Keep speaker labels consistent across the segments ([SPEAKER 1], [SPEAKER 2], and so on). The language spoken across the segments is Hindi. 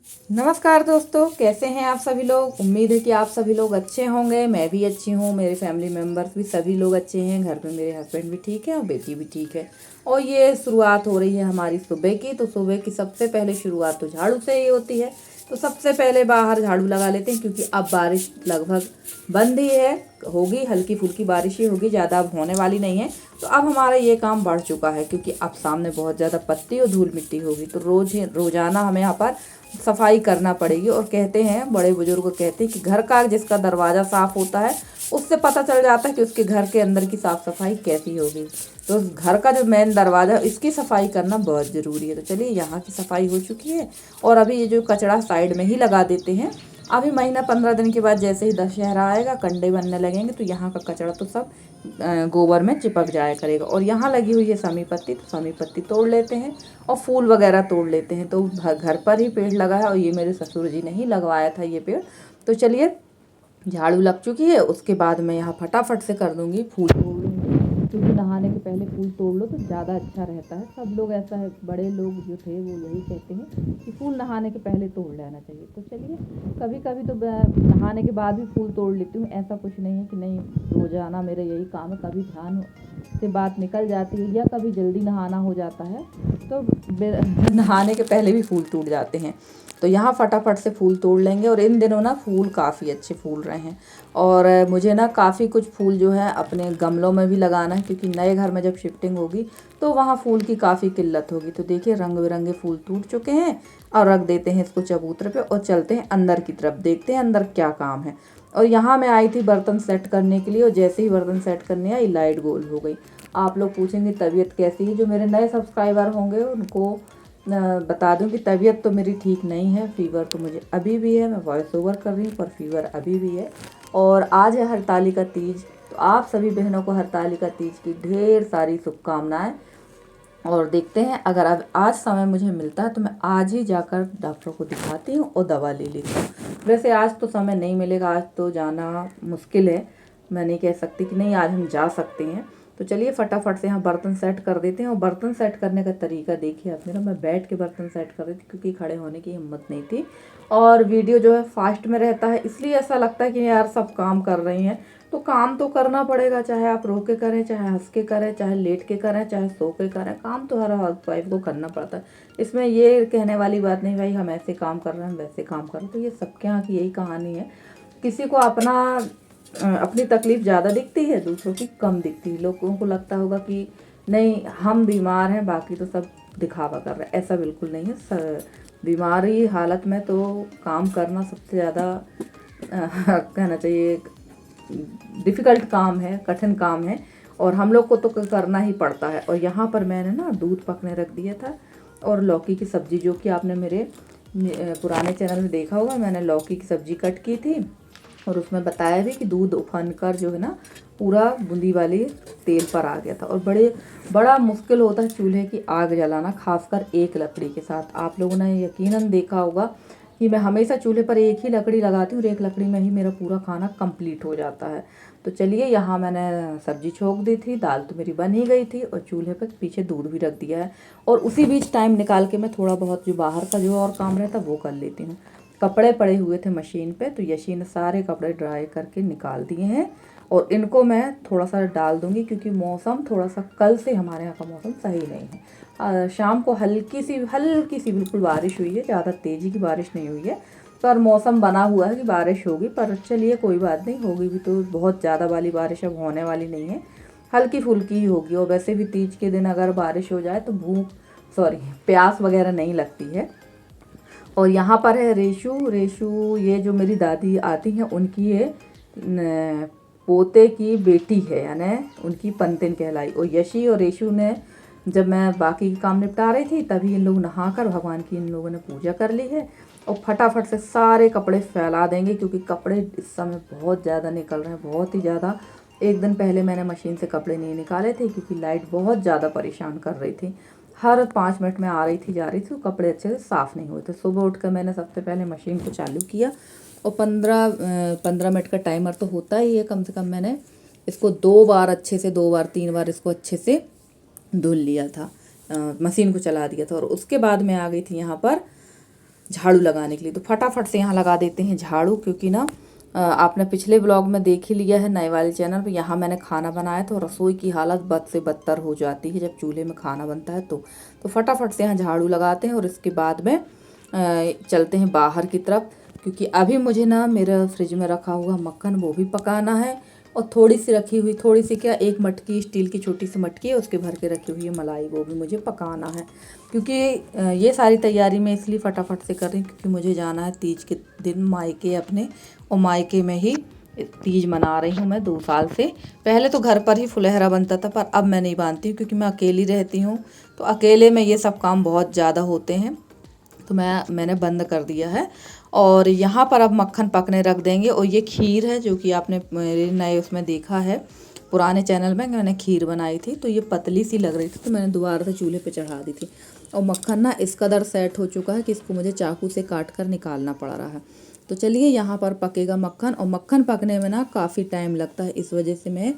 [SPEAKER 1] नमस्कार दोस्तों, कैसे हैं आप सभी लोग। उम्मीद है कि आप सभी लोग अच्छे होंगे। मैं भी अच्छी हूँ, मेरे फैमिली मेम्बर्स भी सभी लोग अच्छे हैं। घर पे मेरे हस्बैंड भी ठीक है और बेटी भी ठीक है। और ये शुरुआत हो रही है हमारी सुबह की। तो सुबह की सबसे पहले शुरुआत तो झाड़ू से ही होती है। तो सबसे पहले बाहर झाड़ू लगा लेते हैं, क्योंकि अब बारिश लगभग बंद ही है। होगी हल्की फुल्की बारिश ही होगी, ज़्यादा अब होने वाली नहीं है। तो अब हमारा ये काम बढ़ चुका है, क्योंकि अब सामने बहुत ज़्यादा पत्ती और धूल मिट्टी होगी। तो रोज़ाना हमें यहाँ पर सफाई करना पड़ेगी। और कहते हैं, बड़े बुजुर्ग कहते हैं कि घर का जिसका दरवाज़ा साफ़ होता है उससे पता चल जाता है कि उसके घर के अंदर की साफ़ सफाई कैसी होगी। तो उस घर का जो मेन दरवाज़ा, इसकी सफाई करना बहुत ज़रूरी है। तो चलिए, यहाँ की सफाई हो चुकी है। और अभी ये जो कचरा साइड में ही लगा देते हैं। अभी महीना 15 दिन के बाद जैसे ही दशहरा आएगा, कंडे बनने लगेंगे, तो यहाँ का कचरा तो सब गोबर में चिपक जाया करेगा। और यहाँ लगी हुई है समी पत्ती, तो समी पत्ती तोड़ लेते हैं और फूल वगैरह तोड़ लेते हैं। तो घर पर ही पेड़ लगा है, और ये मेरे ससुर जी ने ही लगवाया था ये पेड़। तो चलिए, झाड़ू लग चुकी है। उसके बाद मैं यहाँ फटाफट से कर दूँगी, फूल तोड़ लूँगी, क्योंकि नहाने के पहले फूल तोड़ लो तो ज़्यादा अच्छा रहता है। सब लोग ऐसा है, बड़े लोग जो थे वो यही कहते हैं कि फूल नहाने के पहले तोड़ लेना चाहिए। तो चलिए, कभी कभी तो नहाने के बाद भी फूल तोड़ लेती हूँ। ऐसा कुछ नहीं है कि नहीं, रोज़ाना मेरा यही काम है। कभी ध्यान से बात निकल जाती है या कभी जल्दी नहाना हो जाता है, तो नहाने के पहले भी फूल टूट जाते हैं। तो यहाँ फटाफट से फूल तोड़ लेंगे। और इन दिनों ना फूल काफ़ी अच्छे फूल रहे हैं। और मुझे ना काफ़ी कुछ फूल जो है अपने गमलों में भी लगाना है, क्योंकि नए घर में जब शिफ्टिंग होगी तो वहाँ फूल की काफ़ी किल्लत होगी। तो देखिए, रंग बिरंगे फूल टूट चुके हैं। और रख देते हैं इसको चबूतरे पे और चलते हैं अंदर की तरफ, देखते हैं अंदर क्या काम है। और यहाँ मैं आई थी बर्तन सेट करने के लिए, और जैसे ही बर्तन सेट करने आई, लाइट गोल हो गई। आप लोग पूछेंगे तबीयत कैसी है। जो मेरे नए सब्सक्राइबर होंगे उनको बता दूं कि तबीयत तो मेरी ठीक नहीं है। फ़ीवर तो मुझे अभी भी है, मैं वॉइस ओवर कर रही हूँ, पर फ़ीवर अभी भी है। और आज है हरतालिका तीज, तो आप सभी बहनों को हरतालिका तीज की ढेर सारी शुभकामनाएं। और देखते हैं, अगर अब आज समय मुझे मिलता है तो मैं आज ही जाकर डॉक्टर को दिखाती हूँ और दवा ले लेती हूँ। वैसे आज तो समय नहीं मिलेगा, आज तो जाना मुश्किल है। मैं नहीं कह सकती कि नहीं आज हम जा सकते हैं। तो चलिए फटाफट से यहाँ बर्तन सेट कर देते हैं। और बर्तन सेट करने का तरीका देखिए आप मेरा, मैं बैठ के बर्तन सेट कर रही थी, क्योंकि खड़े होने की हिम्मत नहीं थी। और वीडियो जो है फास्ट में रहता है, इसलिए ऐसा लगता है कि यार सब काम कर रही हैं। तो काम तो करना पड़ेगा, चाहे आप रो के करें, चाहे हंस के करें, चाहे लेट के करें, चाहे सो के करें। काम तो हर हाउस वाइफ को करना पड़ता है। इसमें ये कहने वाली बात नहीं भाई हम ऐसे काम कर रहे हैं, हम वैसे काम कर रहे हैं। तो ये सबके यहाँ की यही कहानी है। किसी को अपनी तकलीफ ज़्यादा दिखती है, दूसरों की कम दिखती है। लोगों को लगता होगा कि नहीं हम बीमार हैं, बाकी तो सब दिखावा कर रहे हैं। ऐसा बिल्कुल नहीं है। बीमारी हालत में तो काम करना सबसे ज़्यादा कहना चाहिए डिफ़िकल्ट काम है, कठिन काम है। और हम लोग को तो करना ही पड़ता है। और यहाँ पर मैंने ना दूध पकने रख दिया था, और लौकी की सब्ज़ी, जो कि आपने मेरे पुराने चैनल में देखा होगा, मैंने लौकी की सब्ज़ी कट की थी। और उसमें बताया भी कि दूध उफन कर जो है ना पूरा बूंदी वाली तेल पर आ गया था। और बड़ा मुश्किल होता है चूल्हे की आग जलाना, खासकर एक लकड़ी के साथ। आप लोगों ने यकीनन देखा होगा कि मैं हमेशा चूल्हे पर एक ही लकड़ी लगाती हूँ, और एक लकड़ी में ही मेरा पूरा खाना कंप्लीट हो जाता है। तो चलिए, यहाँ मैंने सब्जी छोंक दी थी, दाल तो मेरी बन ही गई थी, और चूल्हे पर पीछे दूध भी रख दिया है। और उसी बीच टाइम निकाल के मैं थोड़ा बहुत जो बाहर का जो और काम रहता वो कर लेती हूँ। कपड़े पड़े हुए थे मशीन पे, तो यशी ने सारे कपड़े ड्राई करके निकाल दिए हैं। और इनको मैं थोड़ा सा डाल दूंगी, क्योंकि मौसम थोड़ा सा कल से हमारे यहाँ का मौसम सही नहीं है। शाम को हल्की सी बिल्कुल बारिश हुई है, ज़्यादा तेज़ी की बारिश नहीं हुई है। पर मौसम बना हुआ है कि बारिश होगी। पर चलिए कोई बात नहीं, होगी भी तो बहुत ज़्यादा वाली बारिश अब होने वाली नहीं है, हल्की फुल्की ही होगी। और वैसे भी तीज के दिन अगर बारिश हो जाए तो प्यास वगैरह नहीं लगती है। और यहाँ पर है रेशु, ये जो मेरी दादी आती हैं उनकी ये पोते की बेटी है, यानी उनकी पंतिन कहलाई। और यशी और रेशु ने, जब मैं बाकी काम निपटा रही थी, तभी इन लोग नहाकर भगवान की इन लोगों ने पूजा कर ली है। और फटाफट से सारे कपड़े फैला देंगे, क्योंकि कपड़े इस समय बहुत ज़्यादा निकल रहे हैं, बहुत ही ज़्यादा। एक दिन पहले मैंने मशीन से कपड़े नहीं निकाले थे, क्योंकि लाइट बहुत ज़्यादा परेशान कर रही थी। हर 5 मिनट में आ रही थी जा रही थी, तो कपड़े अच्छे से साफ़ नहीं हुए। तो सुबह उठकर मैंने सबसे पहले मशीन को चालू किया, और 15 मिनट का टाइमर तो होता ही है कम से कम। मैंने इसको 2 बार अच्छे से, 2 बार 3 बार इसको अच्छे से धुल लिया था, मशीन को चला दिया था। और उसके बाद मैं आ गई थी यहाँ पर झाड़ू लगाने के लिए। तो फटाफट से यहाँ लगा देते हैं झाड़ू, क्योंकि ना आपने पिछले ब्लॉग में देख ही लिया है नए वाले चैनल पे, यहाँ मैंने खाना बनाया तो रसोई की हालत बद से बदतर हो जाती है जब चूल्हे में खाना बनता है। तो फटाफट से यहाँ झाड़ू लगाते हैं और इसके बाद में चलते हैं बाहर की तरफ, क्योंकि अभी मुझे ना मेरा फ्रिज में रखा हुआ मक्खन वो भी पकाना है, और थोड़ी सी रखी हुई, थोड़ी सी क्या, एक मटकी स्टील की छोटी सी मटकी है उसके भर के रखी हुई है मलाई, वो भी मुझे पकाना है। क्योंकि ये सारी तैयारी मैं इसलिए फटाफट से कर रही हूँ क्योंकि मुझे जाना है तीज के दिन मायके अपने, और मायके में ही तीज मना रही हूँ मैं 2 साल से। पहले तो घर पर ही फुलहरा बनता था, पर अब मैं नहीं बांधती हूँ क्योंकि मैं अकेली रहती हूँ, तो अकेले में ये सब काम बहुत ज़्यादा होते हैं, तो मैंने बंद कर दिया है। और यहाँ पर अब मक्खन पकने रख देंगे। और ये खीर है जो कि आपने मेरे नए उसमें देखा है, पुराने चैनल में मैंने खीर बनाई थी, तो ये पतली सी लग रही थी तो मैंने दोबारा से चूल्हे पे चढ़ा दी थी। और मक्खन ना इस कदर सेट हो चुका है कि इसको मुझे चाकू से काट कर निकालना पड़ रहा है। तो चलिए यहाँ पर पकेगा मक्खन, और मक्खन पकने में ना काफ़ी टाइम लगता है, इस वजह से मैं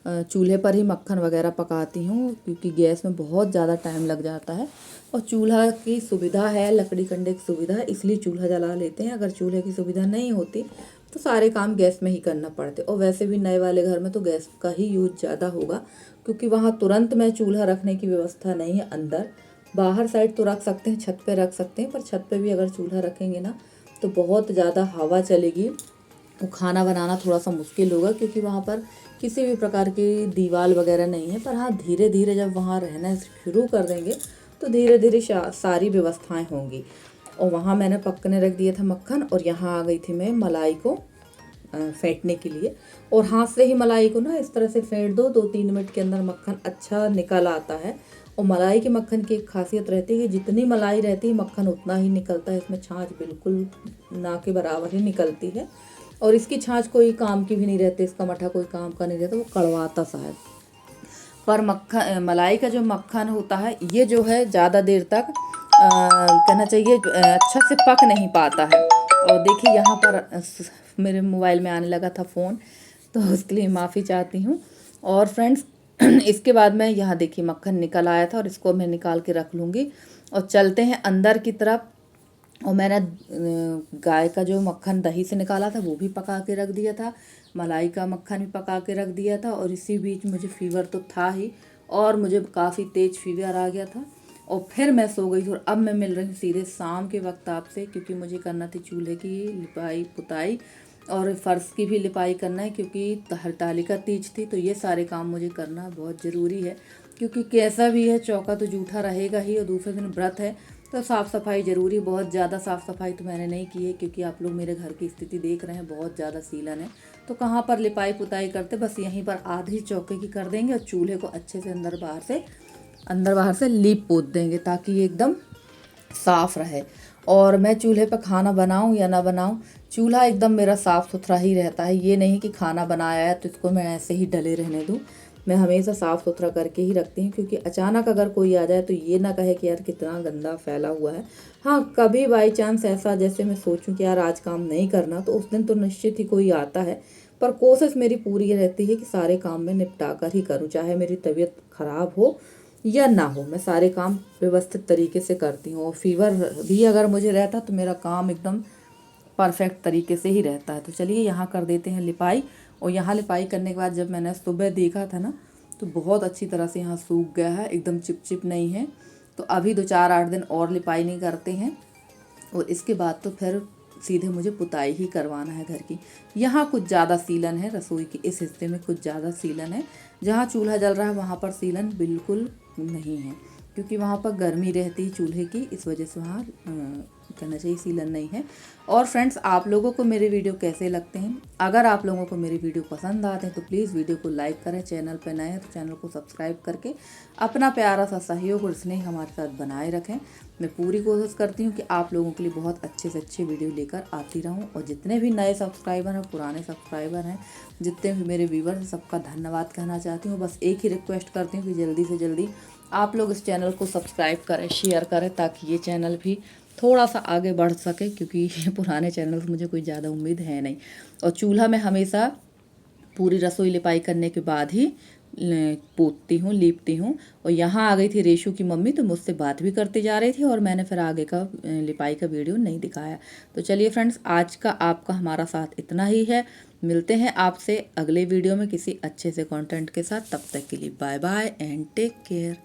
[SPEAKER 1] चूल्हे पर ही मक्खन वगैरह पकाती हूँ, क्योंकि गैस में बहुत ज़्यादा टाइम लग जाता है। और चूल्हा की सुविधा है, लकड़ी कंडे की सुविधा है, इसलिए चूल्हा जला लेते हैं। अगर चूल्हे की सुविधा नहीं होती तो सारे काम गैस में ही करना पड़ते। और वैसे भी नए वाले घर में तो गैस का ही यूज ज़्यादा होगा, क्योंकि वहाँ तुरंत में चूल्हा रखने की व्यवस्था नहीं है अंदर। बाहर साइड तो रख सकते हैं, छत पे रख सकते हैं, पर छत पे भी अगर चूल्हा रखेंगे ना तो बहुत ज़्यादा हवा चलेगी, वो खाना बनाना थोड़ा सा मुश्किल होगा, क्योंकि वहाँ पर किसी भी प्रकार की दीवार वगैरह नहीं है। पर हाँ, धीरे धीरे जब वहाँ रहना शुरू कर देंगे तो धीरे धीरे सारी व्यवस्थाएं होंगी। और वहाँ मैंने पकने रख दिया था मक्खन, और यहाँ आ गई थी मैं मलाई को फेंटने के लिए। और हाथ से ही मलाई को ना इस तरह से फेंट दो, 2-3 मिनट के अंदर मक्खन अच्छा निकल आता है। और मलाई के मक्खन की एक खासियत रहती है कि जितनी मलाई रहती है मक्खन उतना ही निकलता है, इसमें छाछ बिल्कुल ना के बराबर ही निकलती है। और इसकी छाछ कोई काम की भी नहीं रहती, इसका मठा कोई काम का नहीं रहता, वो कड़वाता सा है। पर मलाई का जो मक्खन होता है ये जो है ज़्यादा देर तक कहना चाहिए अच्छा से पक नहीं पाता है। और देखिए यहाँ पर मेरे मोबाइल में आने लगा था फ़ोन, तो उसके लिए माफ़ी चाहती हूँ। और फ्रेंड्स इसके बाद में यहाँ देखिए मक्खन निकल आया था, और इसको मैं निकाल के रख लूँगी। और चलते हैं अंदर की तरफ। और मैंने गाय का जो मक्खन दही से निकाला था वो भी पका के रख दिया था, मलाई का मक्खन भी पका के रख दिया था। और इसी बीच मुझे फीवर तो था ही, और मुझे काफ़ी तेज़ फीवर आ गया था, और फिर मैं सो गई थी। और अब मैं मिल रही हूँ सीधे शाम के वक्त आपसे, क्योंकि मुझे करना थी चूल्हे की लिपाई पुताई, और फर्श की भी लिपाई करना है, क्योंकि हरतालिका तीज थी, तो ये सारे काम मुझे करना बहुत ज़रूरी है। क्योंकि कैसा भी है चौका तो जूठा रहेगा ही, और दूसरे दिन व्रत है तो साफ़ सफाई ज़रूरी। बहुत ज़्यादा साफ़ सफाई तो मैंने नहीं की है, क्योंकि आप लोग मेरे घर की स्थिति देख रहे हैं, बहुत ज़्यादा सीलन है, तो कहाँ पर लिपाई पुताई करते, बस यहीं पर आधी चौके की कर देंगे, और चूल्हे को अच्छे से अंदर बाहर से लीप पोत देंगे, ताकि ये एकदम साफ़ रहे। और मैं चूल्हे पर खाना बनाऊं या ना बनाऊं, चूल्हा एकदम मेरा साफ़ सुथरा ही रहता है। ये नहीं कि खाना बनाया है तो इसको मैं ऐसे ही डले रहने दूं, मैं हमेशा साफ़ सुथरा करके ही रखती हूँ, क्योंकि अचानक अगर कोई आ जाए तो ये ना कहे कि यार कितना गंदा फैला हुआ है। हाँ, कभी बाई चांस ऐसा जैसे मैं सोचूं कि यार आज काम नहीं करना, तो उस दिन तो निश्चित ही कोई आता है, पर कोशिश मेरी पूरी रहती है कि सारे काम मैं निपटा कर ही करूँ, चाहे मेरी तबीयत ख़राब हो या ना हो, मैं सारे काम व्यवस्थित तरीके से करती हूँ। और फीवर भी अगर मुझे रहता तो मेरा काम एकदम परफेक्ट तरीके से ही रहता है। तो चलिए यहाँ कर देते हैं लिपाई। और यहाँ लिपाई करने के बाद जब मैंने सुबह देखा था ना, तो बहुत अच्छी तरह से यहाँ सूख गया है, एकदम चिपचिप नहीं है। तो अभी 2-4-8 दिन और लिपाई नहीं करते हैं, और इसके बाद तो फिर सीधे मुझे पुताई ही करवाना है घर की। यहाँ कुछ ज़्यादा सीलन है, रसोई के इस हिस्से में कुछ ज़्यादा सीलन है। जहाँ चूल्हा जल रहा है वहाँ पर सीलन बिल्कुल नहीं है, क्योंकि वहाँ पर गर्मी रहती है चूल्हे की, इस वजह से वहाँ कहना चाहिए सीलन नहीं है। और फ्रेंड्स, आप लोगों को मेरे वीडियो कैसे लगते हैं? अगर आप लोगों को मेरे वीडियो पसंद आते हैं तो प्लीज़ वीडियो को लाइक करें, चैनल पर नए हैं तो चैनल को सब्सक्राइब करके अपना प्यारा सा सहयोग और स्नेह हमारे साथ बनाए रखें। मैं पूरी कोशिश करती हूँ कि आप लोगों के लिए बहुत अच्छे से अच्छे वीडियो लेकर आती रहूँ। और जितने भी नए सब्सक्राइबर हैं, पुराने सब्सक्राइबर हैं, जितने भी मेरे व्यूवर हैं, सबका धन्यवाद कहना चाहती हूँ। बस एक ही रिक्वेस्ट करती हूँ कि जल्दी से जल्दी आप लोग इस चैनल को सब्सक्राइब करें, शेयर करें, ताकि ये चैनल भी थोड़ा सा आगे बढ़ सके, क्योंकि पुराने चैनल से मुझे कोई ज़्यादा उम्मीद है नहीं। और चूल्हा में हमेशा पूरी रसोई लिपाई करने के बाद ही पोतती हूँ, लीपती हूँ। और यहाँ आ गई थी रेशु की मम्मी, तो मुझसे बात भी करती जा रही थी और मैंने फिर आगे का लिपाई का वीडियो नहीं दिखाया। तो चलिए फ्रेंड्स, आज का आपका हमारा साथ इतना ही है। मिलते हैं आपसे अगले वीडियो में किसी अच्छे से कंटेंट के साथ। तब तक के लिए bye bye and take care.